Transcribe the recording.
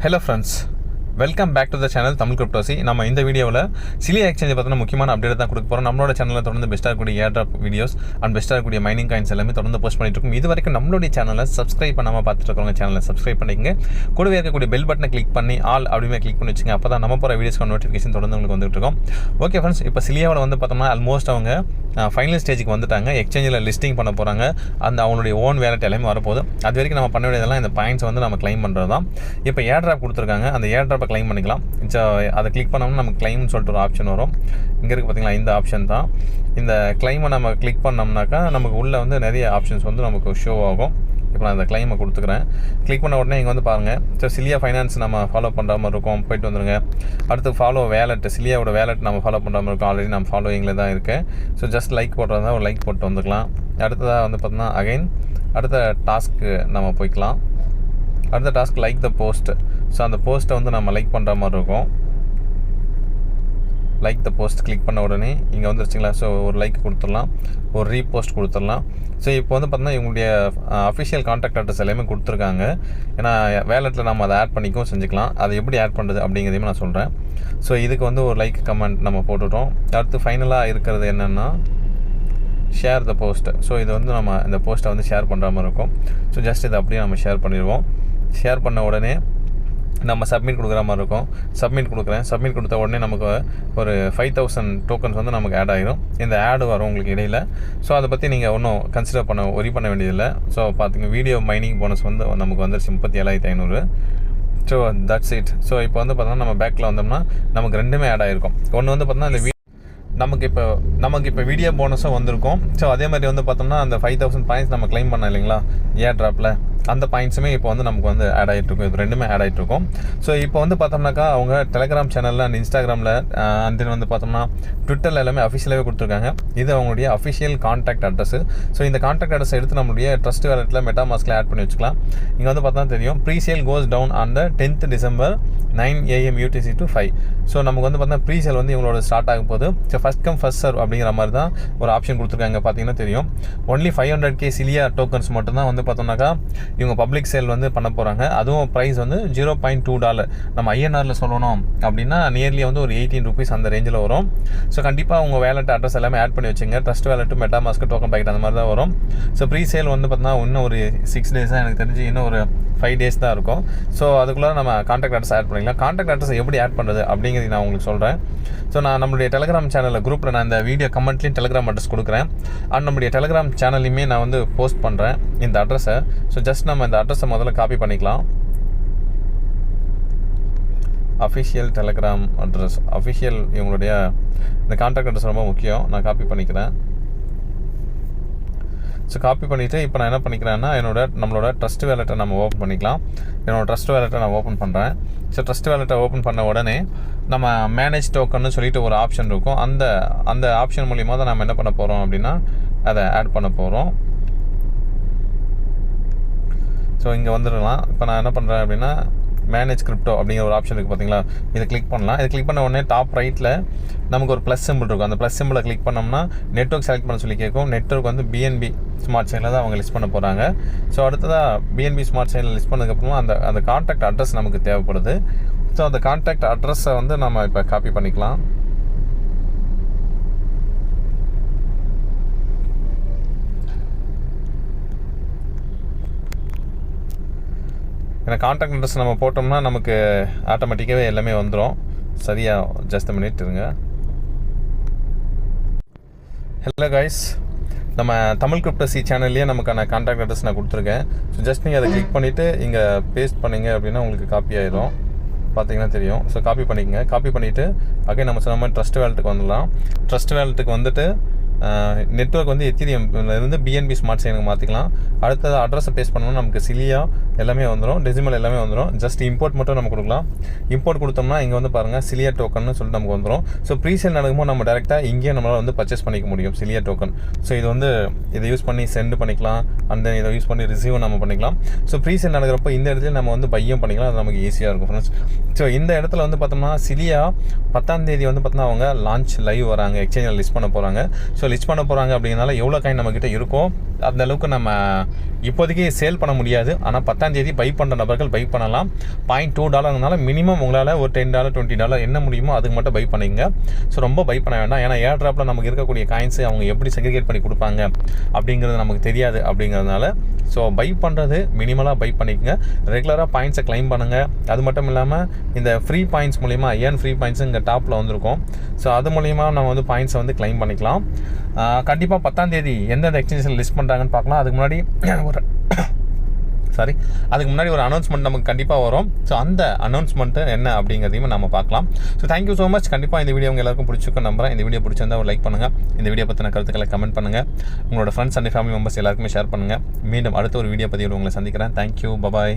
Hello friends, welcome back to the channel Tamil கிரிப்டோசி. நம்ம இந்த வீடியோவில் சிலியா எக்ஸ்சேஞ்சை பார்த்தோன்னா முக்கியமான அப்டேட் தான் கொடுக்க போகிறோம். நம்மளோட சேனலில் தொடர்ந்து பெஸ்ட்டாக இருக்கக்கூடிய ஏர் ட்ராப் வீடியோஸ் அண்ட் பெஸ்ட்டாக இருக்கக்கூடிய மைனிங் காயின்ஸ் எல்லாமே தொடர்ந்து போஸ்ட் பண்ணிட்டு இருக்கும். இது வரைக்கும் நம்மளுடைய சேனலை சப்ஸ்கிரைப் பண்ணாமல் பார்த்துட்டு இருக்கவங்க சேனலை சப்ஸ்கிரைப் பண்ணிக்கங்க. கூடவே இருக்கக்கூடிய பெல் பட்டனை கிளிக் பண்ணி ஆல் அப்படியே கிளிக் பண்ணி வச்சுங்க. அப்போ தான் நம்ம போகிற வீடியோஸ்க்கு நோட்டிஃபிகேஷன் தொடர்ந்து உங்களுக்கு வந்துட்டு இருக்கோம். ஓகே ஃப்ரெண்ட்ஸ், இப்போ சிலியாவில் வந்து பார்த்தோம்னா ஆல்மோஸ்ட் அவங்க ஃபைனல் ஸ்டேஜுக்கு வந்துட்டாங்க. எக்ஸ்சேஞ்சில் லிஸ்டிங் பண்ண போகிறாங்க. அந்த அவங்களுடைய ஓன் வேலட் எல்லாமே வரப்போகுது. அது வரைக்கும் நம்ம பண்ண வேண்டியதெல்லாம் இந்த பாயிண்ட்ஸ் வந்து நம்ம கிளைம் பண்ணுறது தான். இப்போ ஏர் ட்ராப் கொடுத்துருக்காங்க. அந்த ஏர் ட்ராப்பை கிளைம் பண்ணிக்கலாம். அதை கிளிக் பண்ணோம்னா நமக்கு கிளைம்னு சொல்லிட்டு ஒரு ஆப்ஷன் வரும். இங்கே இருக்குது பார்த்தீங்களா, இந்த ஆப்ஷன் தான். இந்த கிளைமை நம்ம கிளிக் பண்ணோம்னாக்கா நமக்கு உள்ளே வந்து நிறைய ஆப்ஷன்ஸ் வந்து நமக்கு ஷோ ஆகும். இப்போ நான் இந்த கிளைமை கொடுத்துக்கிறேன். கிளிக் பண்ண உடனே இங்கே வந்து பாருங்கள், ஸோ சிலியா ஃபைனான்ஸ் நம்ம ஃபாலோ பண்ணுற மாதிரி இருக்கும். போய்ட்டு வந்துடுங்க. அடுத்து ஃபாலோ வேலட், சிலியாவோட வேலட் நம்ம ஃபாலோ பண்ணுற மாதிரி இருக்கும். ஆல்ரெடி நம்ம ஃபாலோயிங்கில் தான் இருக்கேன். ஸோ ஜஸ்ட் லைக் போடுறதா ஒரு லைக் போட்டு வந்துக்கலாம். அடுத்ததாக வந்து பார்த்தோம்னா அகைன் அடுத்த டாஸ்க்கு நம்ம போய்க்கலாம். அடுத்த task like the post. So அந்த போஸ்ட்டை வந்து நம்ம லைக் பண்ணுற மாதிரி இருக்கும். லைக் த போஸ்ட் கிளிக் பண்ண உடனே இங்கே வந்துருச்சுங்களா. ஸோ ஒரு லைக் கொடுத்துடலாம், ஒரு ரீபோஸ்ட் கொடுத்துடலாம். ஸோ இப்போ வந்து பார்த்தீங்கன்னா இவங்களுடைய அஃபிஷியல் கான்டாக்ட் அட்ரஸ் எல்லாமே கொடுத்துருக்காங்க. ஏன்னா வேலெட்டில் நம்ம அதை ஆட் பண்ணிக்கவும் செஞ்சுக்கலாம். அதை எப்படி ஆட் பண்ணுறது அப்படிங்கிறதையும் நான் சொல்கிறேன். ஸோ இதுக்கு வந்து ஒரு லைக் கமெண்ட் நம்ம போட்டுட்டோம். அடுத்து ஃபைனலாக இருக்கிறது என்னென்னா ஷேர் த போஸ்ட்டு. ஸோ இது வந்து நம்ம இந்த போஸ்ட்டை வந்து ஷேர் பண்ணுற மாதிரி இருக்கும். ஸோ ஜஸ்ட் இதை அப்படியே நம்ம ஷேர் பண்ணிடுவோம். ஷேர் பண்ண உடனே நம்ம சப்மிட் கொடுக்குற மாதிரி இருக்கும். சப்மிட் கொடுக்குறேன். சப்மிட் கொடுத்த உடனே நமக்கு ஒரு 5000 டோக்கன்ஸ் வந்து நமக்கு ஆட் ஆகிடும். இந்த ஆடு வரும் உங்களுக்கு இடையில். ஸோ அதை பற்றி நீங்கள் ஒன்றும் கன்சிடர் ஒரி பண்ண வேண்டியதில்லை. ஸோ பார்த்திங்க, வீடியோ மைனிங் போனஸ் வந்து நமக்கு வந்துருச்சு 37,500. So that's it. ஸோ இப்போ வந்து பார்த்தோம்னா நம்ம பேக்கில் வந்தோம்னா நமக்கு ரெண்டுமே ஆட் ஆகிருக்கும். ஒன்று வந்து பார்த்தோம்னா இந்த நமக்கு இப்போ வீடியோ போனஸும் வந்திருக்கும். ஸோ அதே மாதிரி வந்து பார்த்தோம்னா அந்த 5000 பாயிண்ட்ஸ் நம்ம கிளைம் பண்ணோம் இல்லைங்களா ஏர் ட்ராப்பில், அந்த பாயிண்ட்ஸுமே இப்போ வந்து நமக்கு வந்து ஆட் ஆகிட்டு இது ரெண்டுமே ஆட் ஆகிட்டு இருக்கும். ஸோ இப்போ வந்து பார்த்தோம்னாக்கா அவங்க டெலிகிராம் சேனலில் அண்ட் இன்ஸ்டாகிராமில் அண்ட் வந்து பார்த்தோம்னா ட்விட்டரில் எல்லாமே அஃபிஷியலாகவே கொடுத்துருக்காங்க. இது அவங்களுடைய அஃபிஷியல் கான்டாக்ட் அட்ரஸ். ஸோ இந்த கான்டாக்ட் அட்ரஸ் எடுத்து நம்மளுடைய ட்ரஸ்ட் வேலெட்டில் மெட்டாமாஸ்கில் ஆட் பண்ணி வச்சுக்கலாம். இங்கே வந்து பார்த்தா தெரியும், presale goes down on the 10th December 9 AM UTC to 5. So நமக்கு வந்து பார்த்தீங்கன்னா ப்ரீசேல் வந்து இவங்களோட ஸ்டார்ட் ஆகும் போது ஃபஸ்ட் கம் ஃபஸ்ட் சர்வ் அப்படிங்கிற மாதிரி தான் ஒரு ஆப்ஷன் கொடுத்துருக்காங்க. பார்த்தீங்கன்னா தெரியும், ஒன்லி 500K சிலியா டோக்கன்ஸ் மட்டும்தான் வந்து பார்த்தோம்னாக்கா இவங்க பப்ளிக் சேல் வந்து பண்ண போகிறாங்க. அதுவும் ப்ரைஸ் வந்து $0.2. நம்ம ஐஎன்ஆரில் சொல்லணும் அப்படின்னா நியர்லி வந்து ஒரு 18 rupees அந்த ரேஞ்சில் வரும். ஸோ கண்டிப்பாக உங்கள் வேலட் அட்ரஸ் எல்லாமே ஆட் பண்ணி வச்சுங்க. Trust Wallet, MetaMask, Token Pocket அந்த மாதிரி தான் வரும். ஸோ ப்ரீ சேல் வந்து பார்த்தீங்கன்னா இன்னும் ஒரு 6 days தான், எனக்கு தெரிஞ்சு இன்னும் ஒரு 5 days தான் இருக்கும். ஸோ அதுக்குள்ளே நம்ம கான்டாக்ட் அட்ரஸ் ஆட் பண்ணிக்கலாம். கான்டாக்ட் அட்ரஸ் எப்படி ஆட் பண்ணுறது அப்படிங்கிறது நான் உங்களுக்கு சொல்கிறேன். ஸோ நான் நம்மளுடைய டெலிகிராம் சேனலில் குரூப்பில் நான் இந்த வீடியோ கமெண்ட்லேயும் டெலிகிராம் அட்ரஸ் கொடுக்குறேன். அண்ட் நம்மளுடைய டெலிகிராம் சேனல்லையுமே நான் வந்து போஸ்ட் பண்ணுறேன் இந்த அட்ரஸை. ஸோ ஜஸ்ட் நம்ம இந்த அட்ரஸை முதல்ல காப்பி பண்ணிக்கலாம். அஃபிஷியல் டெலிகிராம் அட்ரஸ், அஃபிஷியல் இவங்களுடைய இந்த கான்டாக்ட் அட்ரஸ் ரொம்ப முக்கியம். நான் காப்பி பண்ணிக்கிறேன். ஸோ காப்பி பண்ணிவிட்டு இப்போ நான் என்ன பண்ணிக்கிறேன்னா நம்மளோட ட்ரஸ்ட் வேலெட்டை நம்ம ஓப்பன் பண்ணிக்கலாம். என்னோடய ட்ரஸ்ட் வேலெட்டை நான் ஓப்பன் பண்ணுறேன். ஸோ ட்ரஸ்ட் வேலெட்டை ஓப்பன் பண்ண உடனே நம்ம மேனேஜ் டோக்கன்னு சொல்லிட்டு ஒரு ஆப்ஷன் இருக்கும். அந்த ஆப்ஷன் மூலிமா தான் நம்ம என்ன பண்ண போகிறோம் அப்படின்னா அதை ஆட் பண்ண போகிறோம். ஸோ இங்கே வந்துடலாம். இப்போ நான் என்ன பண்ணுறேன் அப்படின்னா மேனேஜ் கிரிப்டோ அப்படிங்கிற ஒரு ஆப்ஷன் இருக்குது பார்த்தீங்களா, இதை கிளிக் பண்ணலாம். இதை கிளிக் பண்ண உடனே டாப் ரைட்டில் நமக்கு ஒரு ப்ளஸ் சிம்பிள் இருக்கும். அந்த ப்ளஸ் சிம்பிளை கிளிக் பண்ணோம்னா நெட்வொர்க் செலக்ட் பண்ண சொல்லி கேட்கும். நெட்வொர்க் வந்து BNB ஸ்மார்ட் செயினில் தான் அவங்க லிஸ்ட் பண்ண போகிறாங்க. ஸோ அடுத்ததாக BNB ஸ்மார்ட் செயினில் லிஸ்ட் பண்ணதுக்கப்புறமா அந்த கான்டாக்ட் அட்ரஸ் நமக்கு தேவைப்படுது. ஸோ அந்த கான்டாக்ட் அட்ரஸை வந்து நம்ம இப்போ காப்பி பண்ணிக்கலாம். ஏன்னா கான்டாக்ட் அட்ரஸ் நம்ம போட்டோம்னா நமக்கு ஆட்டோமேட்டிக்காகவே எல்லாமே வந்துடும். சரியாக ஜஸ்ட் மினிட் இருங்க. ஹலோ கைஸ், நம்ம தமிழ் கிரிப்டோசி சேனல்லையே நமக்கான கான்டாக்ட் அட்ரஸ் நான் கொடுத்துருக்கேன். ஸோ ஜஸ்ட் நீங்கள் அதை கிளிக் பண்ணிவிட்டு இங்கே பேஸ்ட் பண்ணிங்க அப்படின்னா உங்களுக்கு காப்பி ஆயிடும். பார்த்தீங்கன்னா தெரியும். ஸோ காப்பி பண்ணிக்கங்க. காப்பி பண்ணிவிட்டு அகைன் நம்ம சொன்ன மாதிரி ட்ரஸ்ட் வேலெட்டுக்கு வந்துடலாம். ட்ரஸ்ட் வேலெட்டுக்கு வந்துட்டு நெட்வொர்க் வந்து எத்திரியம்லேருந்து BNB ஸ்மார்ட் செயினுக்கு மாற்றிக்கலாம். அடுத்தது அட்ரஸை பேஸ்ட் பண்ணோம்னா நமக்கு சிலியா எல்லாமே வந்துடும், டெசிமல் எல்லாமே வந்துடும். ஜஸ்ட் இம்போர்ட் மட்டும் நம்ம கொடுக்கலாம். இம்போர்ட் கொடுத்தோம்னா இங்கே வந்து பாருங்கள் சிலியா டோக்கன்னு சொல்லிட்டு நமக்கு வந்துடும். ஸோ ப்ரீசேல் நடக்கும்போது நம்ம டேரெக்டாக இங்கேயே நம்மளால் வந்து பர்ச்சேஸ் பண்ணிக்க முடியும் சிலியா டோக்கன். ஸோ இது வந்து இதை யூஸ் பண்ணி சென்ட் பண்ணிக்கலாம். அண்ட் தென் இதை யூஸ் பண்ணி ரிசீவும் நம்ம பண்ணிக்கலாம். ஸோ ப்ரீசேல் நடக்கிறப்போ இந்த இடத்துல நம்ம வந்து பையும் பண்ணிக்கலாம். அது நமக்கு ஈஸியாக இருக்கும் ஃப்ரெண்ட்ஸ். ஸோ இந்த இடத்துல வந்து பார்த்தோம்னா சிலியா 10ஆம் தேதி வந்து பார்த்தோம்னா அவங்க லான்ச் லைவ் வராங்க, எக்ஸ்சேஞ்சில் லிஸ்ட் பண்ண போகிறாங்க. ஸோ லிஸ்ட் பண்ண போகிறாங்க அப்படிங்கிறனால எவ்வளோ காயின் நம்மக்கிட்ட இருக்கோ அந்த அளவுக்கு நம்ம இப்போதைக்கு சேல் பண்ண முடியாது. ஆனால் 10ஆம் தேதி பை பண்ணுற நபர்கள் பை பண்ணலாம். $0.2னால மினிமம் உங்களால் ஒரு $10 $20 என்ன முடியுமோ அதுக்கு மட்டும் பை பண்ணிங்க. ஸோ ரொம்ப பை பண்ண வேண்டாம். ஏன்னா ஏர் ட்ராப்பில் நமக்கு இருக்கக்கூடிய காயின்ஸு அவங்க எப்படி செக்ரிகேட் பண்ணி கொடுப்பாங்க அப்படிங்கிறது நமக்கு தெரியாது. அப்படிங்கிறதுனால ஸோ பை பண்ணுறது மினிமலாக பை பண்ணிக்கங்க. ரெகுலராக பாயிண்ட்ஸை கிளைம் பண்ணுங்கள். அது மட்டும் இல்லாமல் இந்த ஃப்ரீ பாயிண்ட்ஸ் மூலிமா ஃப்ரீ பாயிண்ட்ஸு இங்கே டாப்பில் வந்திருக்கும். ஸோ அது மூலிமா நம்ம வந்து பாயிண்ட்ஸை வந்து கிளைம் பண்ணிக்கலாம். கண்டிப்பாக 10ஆம் தேதி எந்தெந்த எக்ஸ்சேஞ்சில் லிஸ்ட் பண்ணுறாங்கன்னு பார்க்கலாம். அதுக்கு முன்னாடி ஒரு அனௌன்ஸ்மெண்ட் நமக்கு கண்டிப்பாக வரும். ஸோ அந்த அனௌன்ஸ்மெண்ட்டு என்ன அப்படிங்கிறதையும் நம்ம பார்க்கலாம். So thank you so much. கண்டிப்பாக இந்த வீடியோ உங்கள் எல்லாருக்கும் பிடிச்சிருக்கும் நம்புறேன். இந்த வீடியோ பிடிச்சிருந்தா ஒரு லைக் பண்ணுங்கள். இந்த வீடியோ பற்றின கருத்துக்களை கமெண்ட் பண்ணுங்கள். உங்களோட ஃப்ரெண்ட்ஸ் அண்ட் ஃபேமிலி மெம்பர்ஸ் எல்லாருக்குமே ஷேர் பண்ணுங்கள். மீண்டும் அடுத்த ஒரு வீடியோ பதிவில் உங்களை சந்திக்கிறேன். தேங்க்யூ. பபாய்.